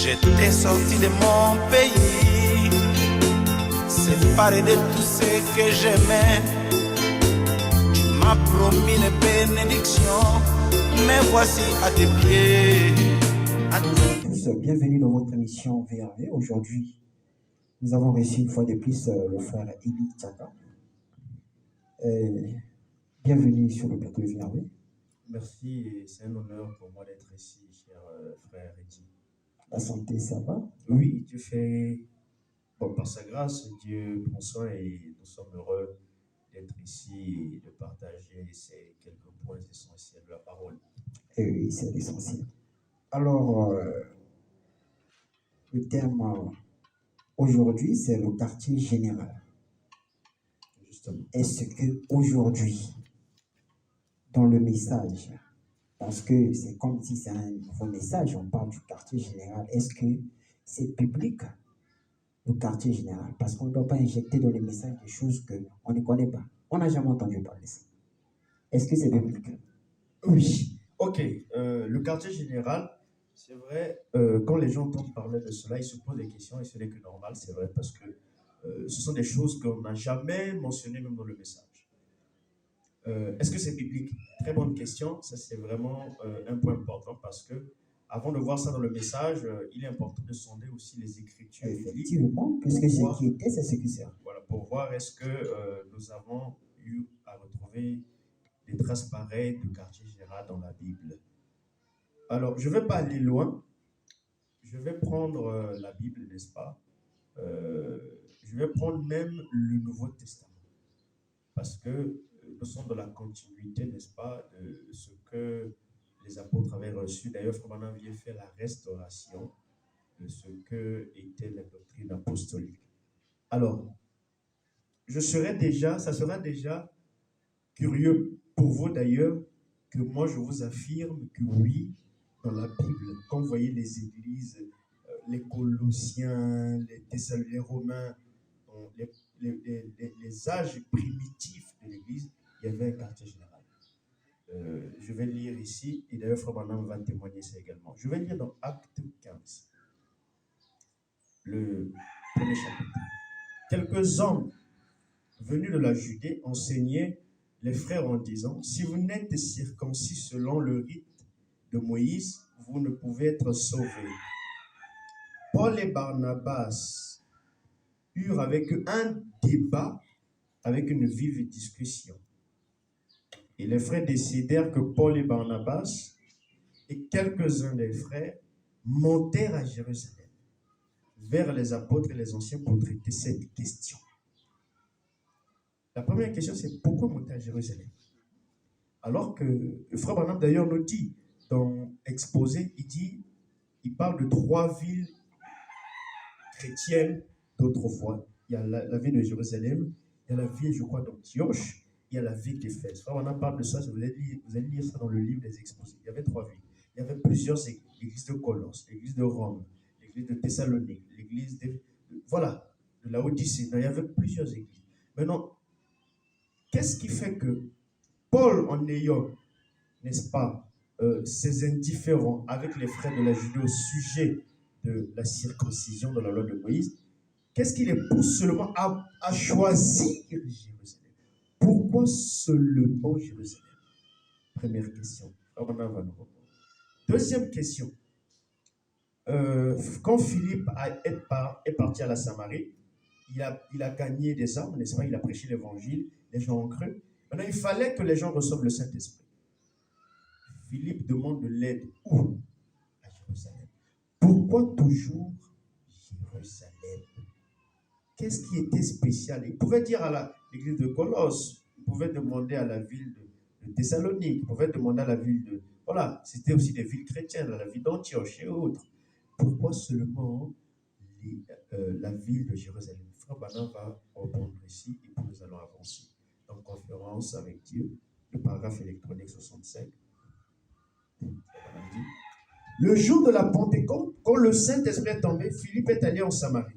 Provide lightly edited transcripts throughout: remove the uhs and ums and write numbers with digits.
J'étais sorti de mon pays, séparé de tout ce que j'aimais. Tu m'as promis une bénédiction, mais voici à tes pieds. Tous, bienvenue dans votre émission VRV. Aujourd'hui, nous avons reçu une fois de plus le frère Eli Tchaka. Bienvenue sur le plateau VRV. Merci et c'est un honneur pour moi d'être ici, cher frère Eddy. La santé, ça va? Oui, Dieu fait, par sa grâce, Dieu prend soin et nous sommes heureux d'être ici et de partager ces quelques points essentiels de la parole. Et oui, c'est l'essentiel. Alors, le thème aujourd'hui, c'est le quartier général. Justement. Est-ce qu'aujourd'hui, dans le message, parce que c'est comme si c'est un nouveau message, on parle du quartier général, est-ce que c'est public, le quartier général? Parce qu'on ne doit pas injecter dans les messages des choses qu'on ne connaît pas. On n'a jamais entendu parler de ça. Est-ce que c'est public? Oui. Ok. Le quartier général, c'est vrai, quand les gens entendent parler de cela, ils se posent des questions et ce n'est que normal, c'est vrai, parce que ce sont des choses qu'on n'a jamais mentionnées même dans le message. Est-ce que c'est biblique? Très bonne question. Ça, c'est vraiment un point important parce que avant de voir ça dans le message, il est important de sonder aussi les Écritures. Effectivement, puisque ce qui était, c'est ce qui sert. Voilà, pour voir est-ce que nous avons eu à retrouver des traces pareilles du quartier général dans la Bible. Alors, je ne vais pas aller loin. Je vais prendre la Bible, n'est-ce pas? Je vais prendre même le Nouveau Testament. Parce que nous sommes dans la continuité, n'est-ce pas, de ce que les apôtres avaient reçu. D'ailleurs, Frère Branham vient faire la restauration de ce que était la doctrine apostolique. Alors, ça sera déjà curieux pour vous d'ailleurs, que moi je vous affirme que oui, dans la Bible, quand vous voyez les églises, les Colossiens, les Thessaloniciens, les Romains, les âges primitifs de l'église, il y avait un quartier général. Je vais lire ici, et d'ailleurs Frère Branham va témoigner ça également. Je vais lire dans Acte 15, le premier chapitre. Quelques hommes venus de la Judée enseignaient les frères en disant: si vous n'êtes circoncis selon le rite de Moïse, vous ne pouvez être sauvés. Paul et Barnabas eurent avec eux un débat avec une vive discussion. Et les frères décidèrent que Paul et Barnabas et quelques-uns des frères montèrent à Jérusalem vers les apôtres et les anciens pour traiter cette question. La première question, c'est pourquoi monter à Jérusalem? Alors que le frère Branham d'ailleurs nous dit, dans Exposé, il parle de 3 villes chrétiennes d'autrefois. Il y a la ville de Jérusalem, il y a la ville, je crois, d'Antioche, il y a la ville d'Éphèse. Frère Branham parle de ça, vous allez lire ça dans le livre des Exposés. Il y avait 3 villes. Il y avait plusieurs églises. L'église de Colosse, l'église de Rome, l'église de Thessalonique, l'église de Laodicée. Il y avait plusieurs églises. Maintenant, qu'est-ce qui fait que Paul, en ayant, n'est-ce pas, ces indifférents avec les frères de la Judée au sujet de la circoncision de la loi de Moïse, qu'est-ce qui les pousse seulement à choisir Jérusalem? Pourquoi seulement Jérusalem? Première question. Deuxième question. Quand Philippe est parti à la Samarie, il a gagné des âmes, n'est-ce pas? Il a prêché l'évangile, les gens ont cru. Maintenant, il fallait que les gens reçoivent le Saint-Esprit. Philippe demande de l'aide où? À Jérusalem. Pourquoi toujours Jérusalem? Qu'est-ce qui était spécial? Il pouvait dire à l'église de Colosse, il pouvait demander à la ville de Thessalonique, il pouvait demander à la ville de... Voilà, c'était aussi des villes chrétiennes, la ville d'Antioche et autres. Pourquoi seulement la ville de Jérusalem? Frère Branham va reprendre ici et puis nous allons avancer. En conférence avec Dieu, le paragraphe électronique 65. Le jour de la Pentecôte, quand le Saint-Esprit est tombé, Philippe est allé en Samarie.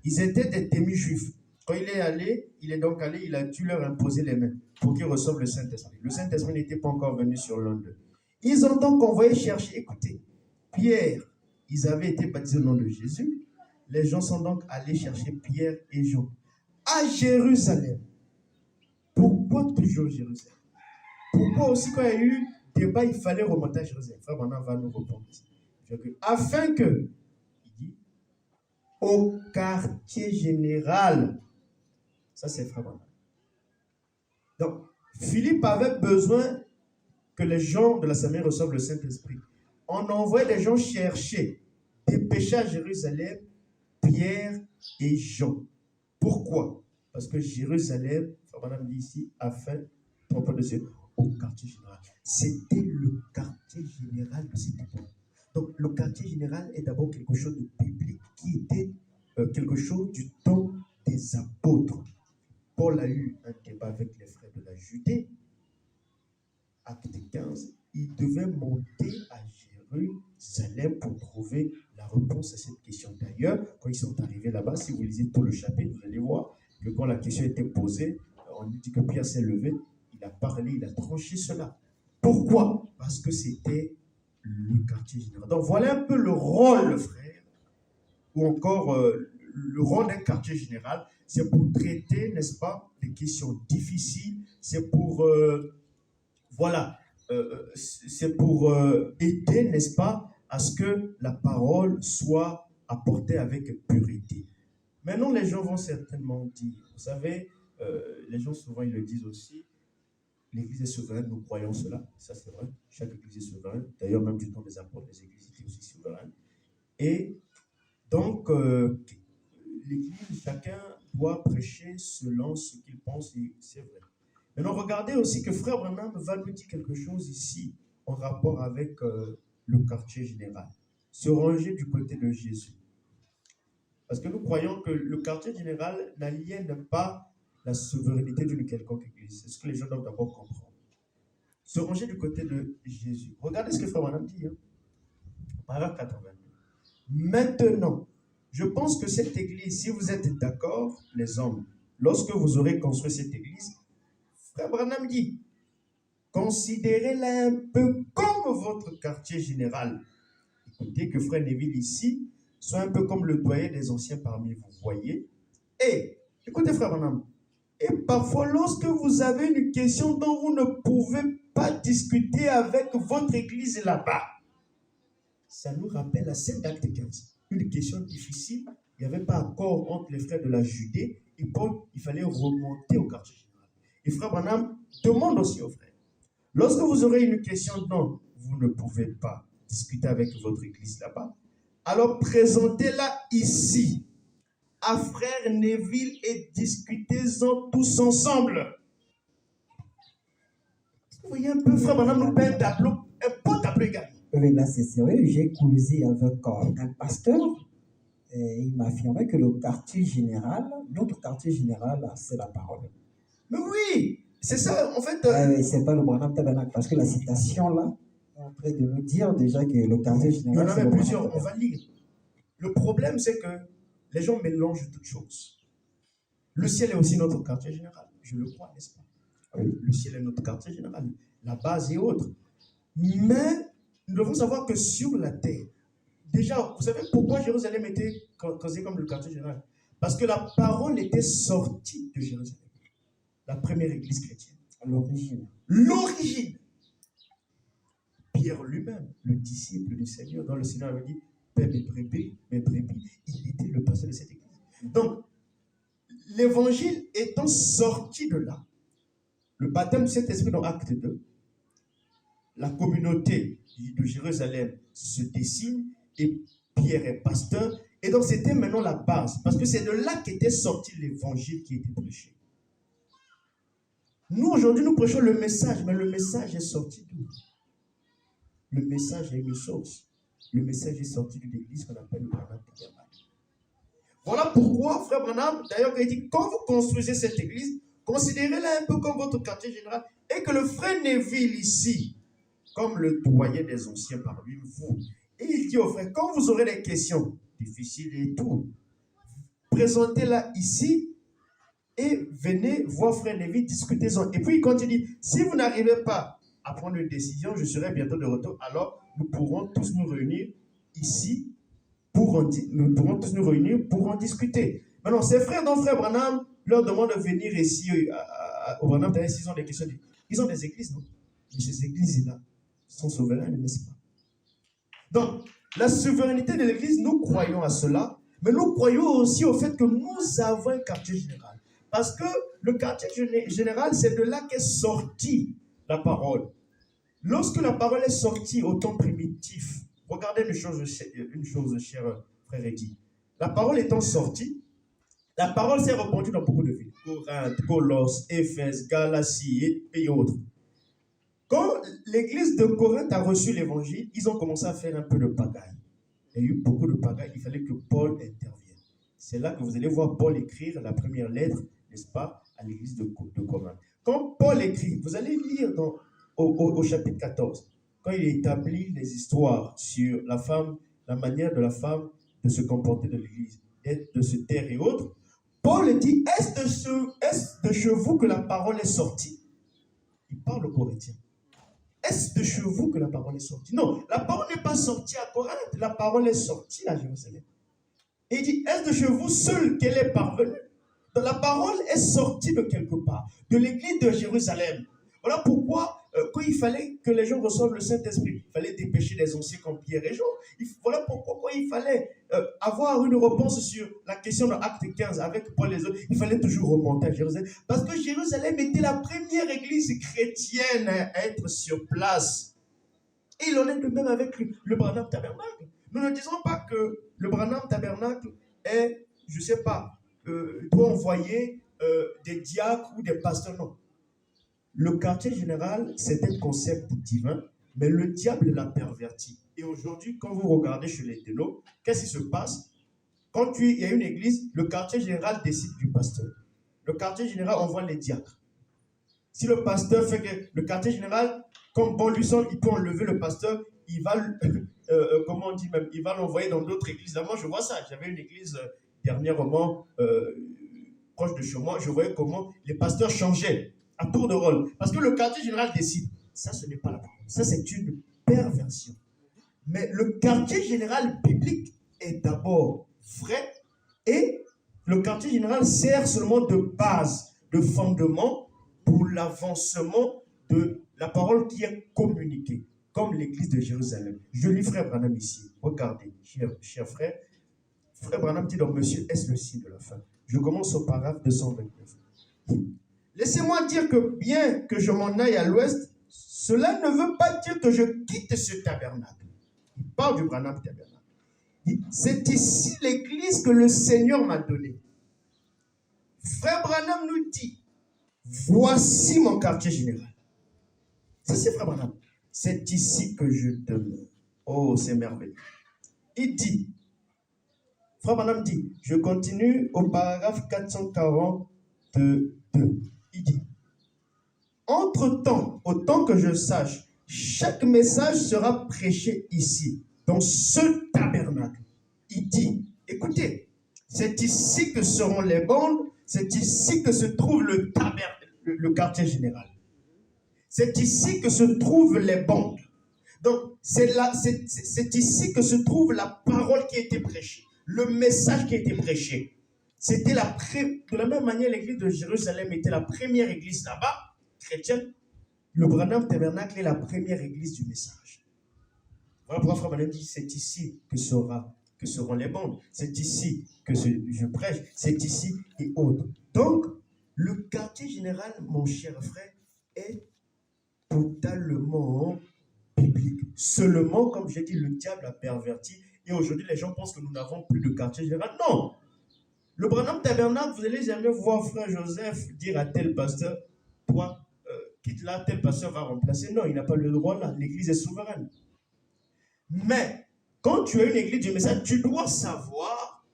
Ils étaient des demi-juifs. Quand il est donc allé, il a dû leur imposer les mains pour qu'ils reçoivent le Saint-Esprit. Le Saint-Esprit n'était pas encore venu sur l'un d'eux. Ils ont donc envoyé chercher, écoutez, Pierre, ils avaient été baptisés au nom de Jésus. Les gens sont donc allés chercher Pierre et Jean à Jérusalem. Pourquoi toujours Jérusalem? Pourquoi aussi quand il y a eu débat, il fallait remonter à Jérusalem? Frère Branham va nous répondre ici. Afin que, il dit, au quartier général, ça c'est Frère Branham. Donc, Philippe avait besoin que les gens de la Samarie reçoivent le Saint-Esprit. On envoyait des gens chercher, dépêcher à Jérusalem Pierre et Jean. Pourquoi? Parce que Jérusalem, Madame dit ici, a fait propos de ce au quartier général. C'était le quartier général de cette époque. Donc, le quartier général est d'abord quelque chose de biblique qui était quelque chose du temps des apôtres. Paul a eu un débat avec les frères de la Judée. Acte 15, il devait monter à Jérusalem pour trouver la réponse à cette question. D'ailleurs, quand ils sont arrivés là-bas, si vous lisez tout le chapitre, vous allez voir que quand la question était posée, on dit que Pierre s'est levé, il a parlé, il a tranché cela. Pourquoi? Parce que c'était le quartier général. Donc voilà un peu le rôle, frère, ou encore le rôle d'un quartier général. C'est pour traiter, n'est-ce pas, des questions difficiles. C'est pour, c'est pour aider, n'est-ce pas, à ce que la parole soit apportée avec pureté. Maintenant, les gens vont certainement dire, vous savez, les gens souvent ils le disent aussi, l'Église est souveraine, nous croyons cela, ça c'est vrai, chaque Église est souveraine, d'ailleurs même du temps des apôtres, les Églises étaient aussi souveraines. Et donc, l'Église, chacun doit prêcher selon ce qu'il pense, et c'est vrai. Maintenant, regardez aussi que Frère Branham va nous dire quelque chose ici, en rapport avec le quartier général. Se ranger du côté de Jésus. Parce que nous croyons que le quartier général n'aliène pas la souveraineté d'une quelconque église. C'est ce que les gens doivent d'abord comprendre. Se ranger du côté de Jésus. Regardez ce que Frère Branham dit. Paragraphe 82. Maintenant, je pense que cette église, si vous êtes d'accord, les hommes, lorsque vous aurez construit cette église, Frère Branham dit, considérez-la un peu comme votre quartier général. Écoutez que Frère Neville ici soit un peu comme le doyen des anciens parmi vous, voyez. Et, écoutez Frère Branham, et parfois lorsque vous avez une question dont vous ne pouvez pas discuter avec votre église là-bas, ça nous rappelle la scène d'Acte 15. Une question difficile, il n'y avait pas accord entre les frères de la Judée et Paul, il fallait remonter au quartier général. Et Frère Branham demande aussi aux frères, lorsque vous aurez une question dont vous ne pouvez pas discuter avec votre église là-bas, alors présentez-la ici à Frère Neville et discutez-en tous ensemble. Vous voyez un peu, Frère Branham nous peint un tableau, un beau tableau égal. Oui, là c'est sérieux. J'ai causé avec un pasteur et il m'a affirmé que le quartier général, notre quartier général, c'est la parole. Mais oui, c'est ça, en fait. C'est pas le Branham Tabernacle, parce que la citation là est en train de nous dire déjà que le quartier général. Il y en avait plusieurs, on va lire. Le problème, c'est que les gens mélangent toutes choses. Le ciel est aussi notre quartier général, je le crois, n'est-ce pas? Oui. Le ciel est notre quartier général, la base et autres. Mais nous devons savoir que sur la terre, déjà, vous savez pourquoi Jérusalem était causé comme le quartier général? Parce que la parole était sortie de Jérusalem. La première église chrétienne. L'origine. L'origine. Pierre lui-même, le disciple du Seigneur, dont le Seigneur avait dit, Père, mes brebis, il était le pasteur de cette église. Donc, l'évangile étant sorti de là, le baptême de cet esprit dans Acte 2, la communauté de Jérusalem se dessine et Pierre est pasteur. Et donc, c'était maintenant la base. Parce que c'est de là qu'était sorti l'évangile qui était prêché. Nous, aujourd'hui, nous prêchons le message, mais le message est sorti d'où? Le message a une source. Le message est sorti d'une église qu'on appelle le Branham Tabernacle. Voilà pourquoi, Frère Branham, d'ailleurs, il dit, quand vous construisez cette église, considérez-la un peu comme votre quartier général, et que le frère Neville ici, comme le doyen des anciens parmi vous, et il dit aux frères, quand vous aurez des questions difficiles et tout, présentez-la ici, et venez voir frère Neville, discutez-en. Et puis il continue, si vous n'arrivez pas à prendre une décision, je serai bientôt de retour, alors nous pourrons tous nous réunir ici nous pourrons tous nous réunir pour en discuter. Maintenant, ces frères dont frère Branham leur demande de venir ici au Branham, ils ont des questions. Ils ont des églises, non? Mais ces églises-là sont souveraines, n'est-ce pas? Donc, la souveraineté de l'église, nous croyons à cela, mais nous croyons aussi au fait que nous avons un quartier général. Parce que le quartier général, c'est de là qu'est sortie la parole. Lorsque la parole est sortie au temps primitif, regardez une chose, cher frère Eddy. La parole étant sortie, la parole s'est répandue dans beaucoup de villes. Corinthe, Colosse, Éphèse, Galatie et autres. Quand l'église de Corinthe a reçu l'évangile, ils ont commencé à faire un peu de pagaille. Il y a eu beaucoup de pagaille, il fallait que Paul intervienne. C'est là que vous allez voir Paul écrire la première lettre, n'est-ce pas, à l'église de Corinthe. Quand Paul écrit, vous allez lire au chapitre 14, quand il établit les histoires sur la femme, la manière de la femme de se comporter de l'église, de se taire et autres, Paul dit, est-ce de chez vous que la parole est sortie? Il parle aux Corinthiens. Est-ce de chez vous que la parole est sortie? Non, la parole n'est pas sortie à Corinthe, la parole est sortie à Jérusalem. Et il dit, est-ce de chez vous seul qu'elle est parvenue? Donc, la parole est sortie de quelque part, de l'église de Jérusalem. Voilà pourquoi, quand il fallait que les gens reçoivent le Saint-Esprit, il fallait dépêcher les anciens comme Pierre et Jean. Voilà pourquoi, quand il fallait avoir une réponse sur la question de Acte 15 avec Paul et les autres, il fallait toujours remonter à Jérusalem. Parce que Jérusalem était la première église chrétienne à être sur place. Et il en est de même avec le Branham Tabernacle. Nous ne disons pas que le Branham Tabernacle est, je ne sais pas, doit envoyer des diacres ou des pasteurs, non. Le quartier général, c'est un concept divin, mais le diable l'a perverti. Et aujourd'hui, quand vous regardez chez les télos, qu'est-ce qui se passe? Quand il y a une église, le quartier général décide du pasteur. Le quartier général envoie les diacres. Si le pasteur fait que le quartier général, comme bon lui semble, il peut enlever le pasteur, il va, comment on dit même, il va l'envoyer dans d'autres églises. Là, moi, je vois ça. J'avais une église dernièrement proche de chez moi. Je voyais comment les pasteurs changeaient à tour de rôle. Parce que le quartier général décide. Ça, ce n'est pas la parole. Ça, c'est une perversion. Mais le quartier général biblique est d'abord vrai et le quartier général sert seulement de base, de fondement pour l'avancement de la parole qui est communiquée, comme l'église de Jérusalem. Je lis frère Branham ici. Regardez, cher frère. Frère Branham dit donc, monsieur, est-ce le signe de la fin? Je commence au paragraphe 229. Laissez-moi dire que bien que je m'en aille à l'ouest, cela ne veut pas dire que je quitte ce tabernacle. Il parle du Branham Tabernacle. C'est ici l'église que le Seigneur m'a donnée. Frère Branham nous dit, voici mon quartier général. Ça c'est Frère Branham. C'est ici que je demeure. Oh, c'est merveilleux. Il dit, Frère Branham dit, je continue au paragraphe 442. Il dit, entre-temps, autant que je sache, chaque message sera prêché ici, dans ce tabernacle. Il dit, écoutez, c'est ici que seront les bandes, c'est ici que se trouve le tabernacle, le quartier général. C'est ici que se trouvent les bandes. Donc, c'est ici que se trouve la parole qui a été prêchée, le message qui a été prêché. C'était de la même manière, l'église de Jérusalem était la première église là-bas, chrétienne. Le Branham Tabernacle est la première église du message. Voilà pourquoi Frère Branham dit, c'est ici que seront les bandes. C'est ici que je prêche. C'est ici et autres. Donc, le quartier général, mon cher frère, est totalement biblique. Seulement, comme j'ai dit, le diable a perverti. Et aujourd'hui, les gens pensent que nous n'avons plus de quartier général. Non! Le Branham Tabernacle, vous allez jamais voir frère Joseph dire à tel pasteur, toi, quitte là, tel pasteur va remplacer. Non, il n'a pas le droit là. L'église est souveraine. Mais, quand tu as une église du message, tu dois savoir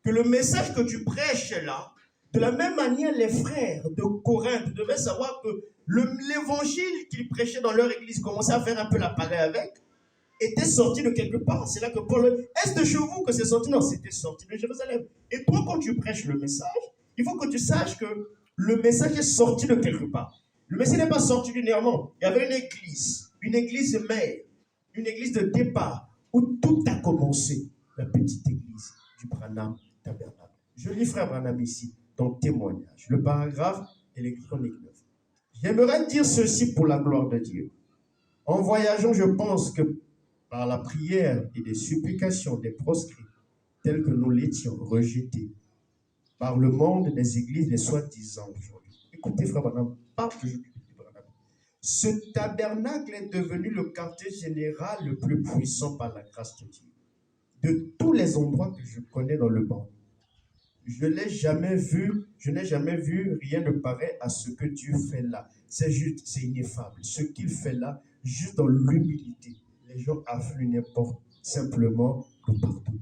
que le message que tu prêches là, de la même manière, les frères de Corinthe devaient savoir que l'évangile qu'ils prêchaient dans leur église commençait à faire un peu la pagaille avec, était sorti de quelque part. C'est là que Paul, est-ce de chez vous que c'est sorti? Non, c'était sorti de Jérusalem. Et toi, quand tu prêches le message, il faut que tu saches que le message est sorti de quelque part. Le message n'est pas sorti linéairement. Il y avait une église mère, une église de départ, où tout a commencé. la petite église du Branham Tabernacle. Je lis Frère Branham ici, dans témoignage. Le paragraphe électronique 9. J'aimerais dire ceci pour la gloire de Dieu. En voyageant, je pense que par la prière et des supplications des proscrits, tels que nous l'étions rejetés par le monde des églises, les soi-disant aujourd'hui. Écoutez, Frère Branham, parle toujours du Branham. Ce tabernacle est devenu le quartier général le plus puissant par la grâce de Dieu. De tous les endroits que je connais dans le monde, je n'ai jamais vu rien de pareil à ce que Dieu fait là. C'est juste, c'est ineffable. Ce qu'il fait là, juste dans l'humilité. Les gens affluent n'importe, simplement de partout.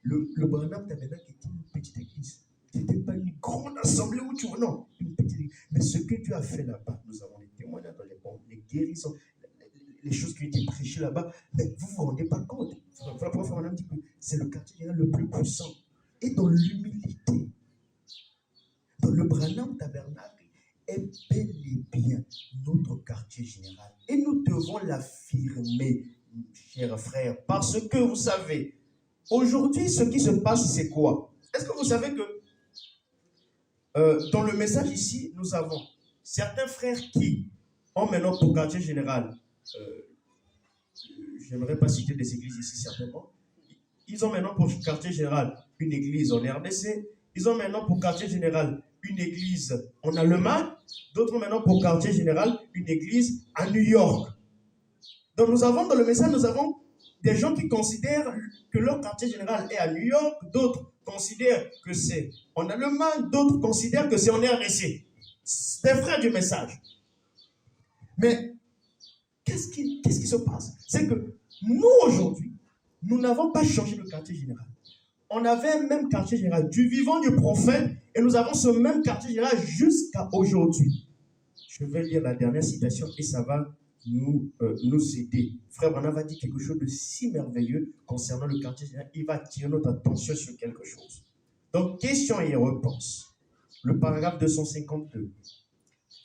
Le Branham Tabernacle était une petite église. Ce n'était pas une grande assemblée où tu vois, non, une petite église. Mais ce que Dieu a fait là-bas, nous avons les témoignages dans les bandes, les guérisons, les choses qui ont été prêchées là-bas, mais vous ne vous rendez pas compte. Branham dit que c'est le quartier général le plus puissant. Et dans l'humilité, dans le Branham Tabernacle est bel et bien notre quartier général. Et nous devons l'affirmer, chers frères, parce que vous savez, aujourd'hui, ce qui se passe, c'est quoi? Est-ce que vous savez que dans le message ici, nous avons certains frères qui ont maintenant pour quartier général, je n'aimerais pas citer des églises ici certainement, ils ont maintenant pour quartier général une église en RDC, ils ont maintenant pour quartier général une église en Allemagne, d'autres ont maintenant pour quartier général une église à New York. Donc nous avons dans le message, nous avons des gens qui considèrent que leur quartier général est à New York, d'autres considèrent que c'est en Allemagne, d'autres considèrent que c'est en RDC. C'est des frères du message. Mais qu'est-ce qui se passe? C'est que nous aujourd'hui, nous n'avons pas changé de quartier général. On avait un même quartier général du vivant du prophète et nous avons ce même quartier général jusqu'à aujourd'hui. Je vais lire la dernière citation et ça va nous aider. Frère Branham va dire quelque chose de si merveilleux concernant le quartier général. Il va attirer notre attention sur quelque chose. Donc, question et réponse. Le paragraphe 252.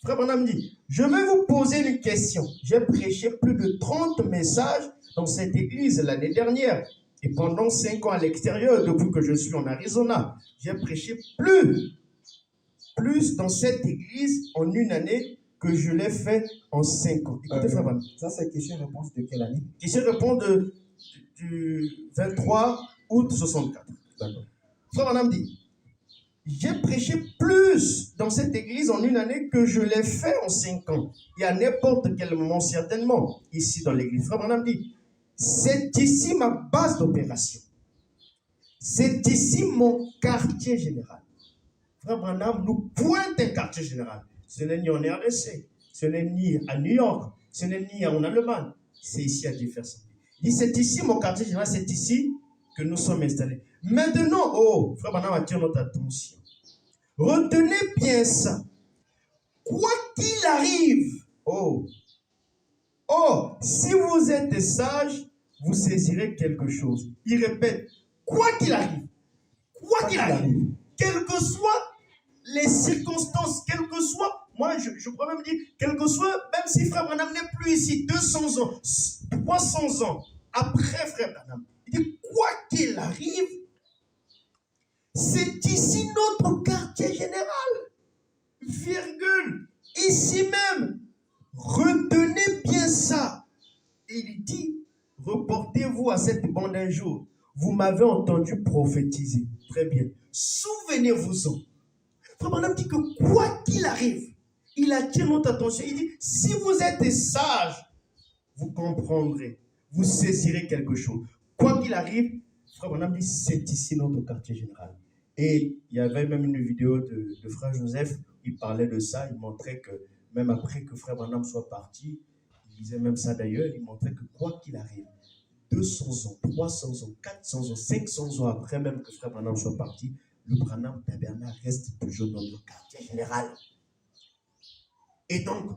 Frère Branham dit, je vais vous poser une question. J'ai prêché plus de 30 messages dans cette église l'année dernière. Et pendant 5 ans à l'extérieur, depuis que je suis en Arizona, j'ai prêché plus dans cette église en une année que je l'ai fait en 5 ans. Écoutez, Frère Branham. Ça, c'est question-réponse de quelle année? Question-réponse du 23 août 64. D'accord. Frère Branham dit, j'ai prêché plus dans cette église en une année que je l'ai fait en 5 ans. Et à n'importe quel moment, certainement, ici dans l'église. Frère Branham dit, c'est ici ma base d'opération. C'est ici mon quartier général. Frère Branham nous pointe un quartier général. Ce n'est ni en RDC, ce n'est ni à New York, ce n'est ni en Allemagne. C'est ici à Jefferson. Il dit, c'est ici mon quartier général, c'est ici que nous sommes installés. Maintenant, Frère Branham attire notre attention. Retenez bien ça. Quoi qu'il arrive, si vous êtes sage, vous saisirez quelque chose. Il répète, quoi qu'il arrive, quelles que soient les circonstances, quelles que soient, moi je pourrais même dire, quel que soit, même si Frère Branham n'est plus ici, 200 ans, 300 ans après Frère Branham, il dit, quoi qu'il arrive, c'est ici notre quartier général, virgule, ici même. Retenez bien ça. Et il dit, reportez-vous à cette bande un jour. Vous m'avez entendu prophétiser. Très bien. Souvenez-vous-en. Frère Branham dit que quoi qu'il arrive, il attire notre attention. Il dit, si vous êtes sage, vous comprendrez. Vous saisirez quelque chose. Quoi qu'il arrive, Frère Branham dit, c'est ici notre quartier général. Et il y avait même une vidéo de Frère Joseph, il parlait de ça, il montrait que même après que Frère Branham soit parti, il disait même ça d'ailleurs, il montrait que quoi qu'il arrive, 200 ans, 300 ans, 400 ans, 500 ans après même que Frère Branham soit parti, le Branham Tabernacle reste toujours dans le quartier général. Et donc,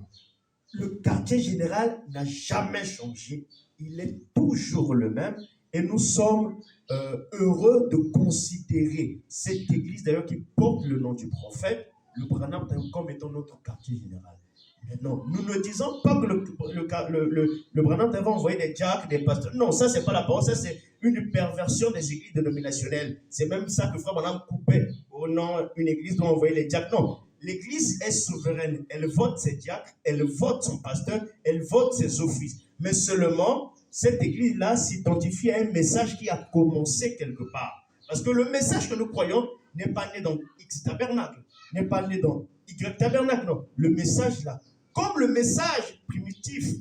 le quartier général n'a jamais changé, il est toujours le même. Et nous sommes heureux de considérer cette église, d'ailleurs, qui porte le nom du prophète, le Branham comme étant notre quartier général. Mais non, nous ne disons pas que le Branham va envoyer des diacres, des pasteurs. Non, ça, c'est pas la parole. Ça, c'est une perversion des églises dénominationnelles. C'est même ça que Frère Branham coupait au nom d'une église dont on voyait les diacres. Non, l'église est souveraine. Elle vote ses diacres, elle vote son pasteur, elle vote ses offices. Mais seulement, cette église-là s'identifie à un message qui a commencé quelque part. Parce que le message que nous croyons n'est pas né dans X tabernacle, n'est pas né dans Y tabernacle, non. Le message là, comme le message primitif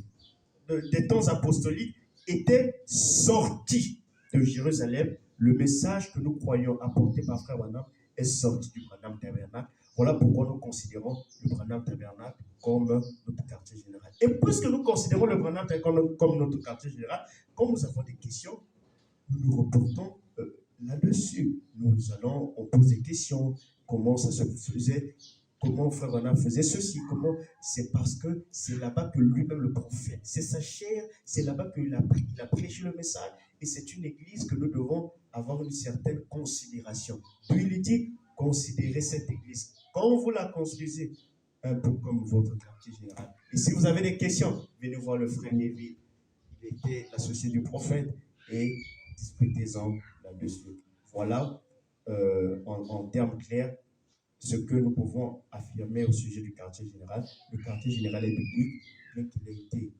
des temps apostoliques était sorti de Jérusalem, le message que nous croyons apporté par Frère Branham est sorti du Branham Tabernacle. Voilà pourquoi nous considérons le Branham Tabernacle comme notre quartier général. Et puisque nous considérons le Branham Tabernacle comme notre quartier général, quand nous avons des questions, nous nous reportons là-dessus. On pose des questions, comment ça se faisait, comment Frère Branham faisait ceci, comment. C'est parce que c'est là-bas que lui-même le prophète, c'est sa chair, c'est là-bas qu'il a prêché le message, et c'est une église que nous devons avoir une certaine considération. Puis il dit, considérez cette église quand vous la construisez, un peu comme votre quartier général. Et si vous avez des questions, venez voir le frère Neville. Il était l'associé du prophète, et discutez-en là-dessus. Voilà, en termes clairs, ce que nous pouvons affirmer au sujet du quartier général. Le quartier général est biblique, bien qu'il ait été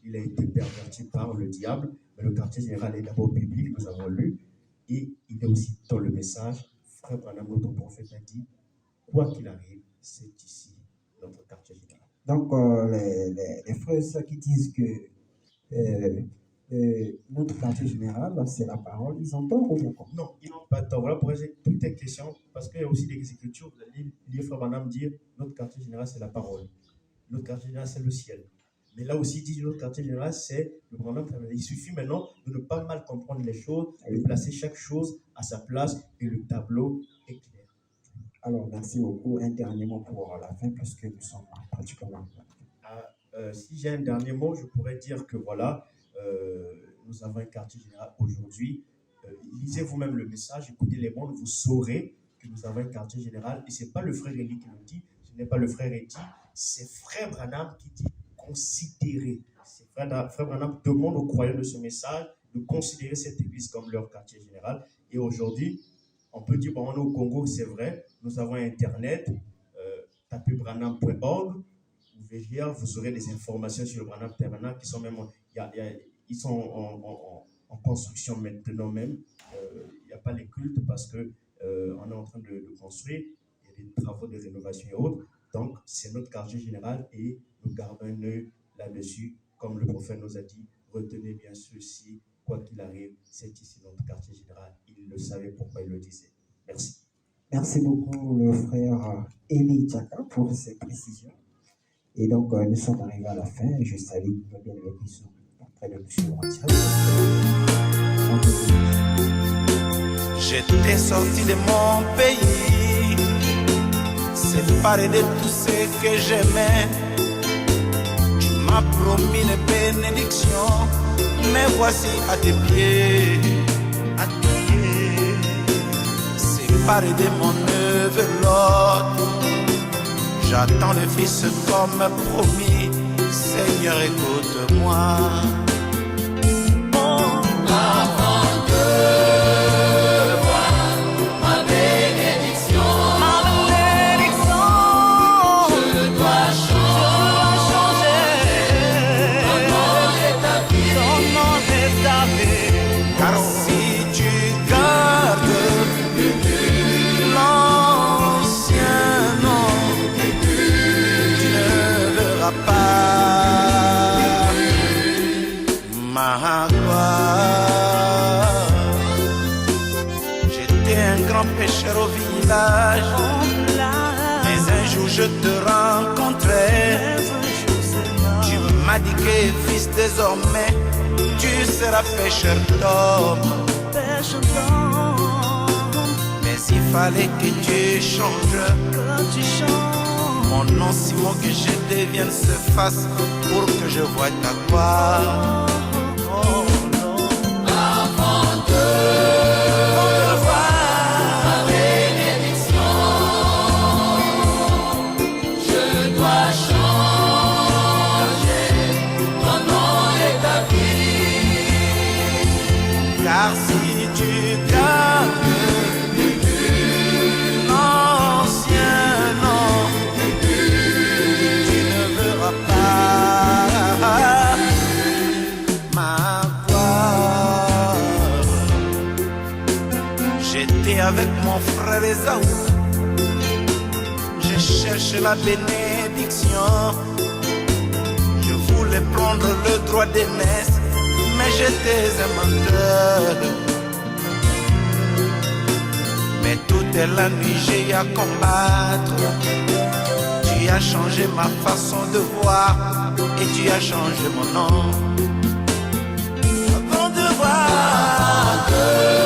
il a été perverti par le diable, mais le quartier général est d'abord biblique, nous avons lu, et il est aussi dans le message. Frère Branham, notre prophète, a dit, quoi qu'il arrive, c'est ici notre quartier général. Donc, les frères ceux qui disent que notre quartier général, c'est la parole, ils ont tort ou bien quoi? Non, ils n'ont pas tort. Voilà pourquoi j'ai toutes les questions, parce qu'il y a aussi des écritures, vous allez lire Frère Branham dire, notre quartier général, c'est la parole. Notre quartier général, c'est le ciel. Mais là aussi, dit notre quartier général, c'est le Branham Tabernacle. Il suffit maintenant de ne pas mal comprendre les choses, de placer chaque chose à sa place, et le tableau est clair. Alors, merci beaucoup. Un dernier mot pour la fin, puisque nous sommes pratiquement. Si j'ai un dernier mot, je pourrais dire que voilà, nous avons un quartier général aujourd'hui. Lisez vous-même le message, écoutez les mondes, vous saurez que nous avons un quartier général. Et ce n'est pas le frère Eli qui le dit, ce n'est pas le frère Edi, c'est Frère Branham qui dit considérer. Frère Branham demande aux croyants de ce message de considérer cette église comme leur quartier général. Et aujourd'hui, on peut dire, bon, on est au Congo, c'est vrai, nous avons Internet, tapez branham.org, vous aurez des informations sur le Branham Tabernacle qui sont même, ils sont en construction maintenant même. Il n'y a pas les cultes parce qu'on est en train de construire, il y a des travaux de rénovation et autres. Donc, c'est notre quartier général et nous gardons un œil là-dessus. Comme le prophète nous a dit, retenez bien ceci, quoi qu'il arrive, c'est ici notre quartier général. Il le savait pourquoi il le disait. Merci. Merci beaucoup, le frère Eli Tchaka, pour ces précisions. Et donc, nous sommes arrivés à la fin. Je salue nos bien-aimés qui sont en train de nous suivre en direct. J'étais sorti de mon pays, séparé de tout ce que j'aimais. Tu m'as promis une bénédiction, mais voici à tes pieds, séparé de mon neveu Lot. J'attends le Fils comme promis. Seigneur, écoute-moi. Avant de voir ma bénédiction, je dois changer. Ton nom est ta vie. Car si tu gardes l'ancien nom, tu ne verras pas ma gloire. J'étais un grand pécheur au village, mais un jour je te rencontrais. Tu m'as dit que fils désormais tu seras pécheur d'hommes. Mais il fallait que tu changes. Mon nom Simon, que je devienne se fasse pour que je voie ta gloire. Avant de voir ma bénédiction, je dois changer. Ton nom est ta vie. avec mon frère Esaü. Je cherche la bénédiction. Je voulais prendre le droit d'aînesse, mais j'étais un menteur. Mais toute la nuit j'ai à combattre. Tu as changé ma façon de voir et tu as changé mon nom. Avant de voir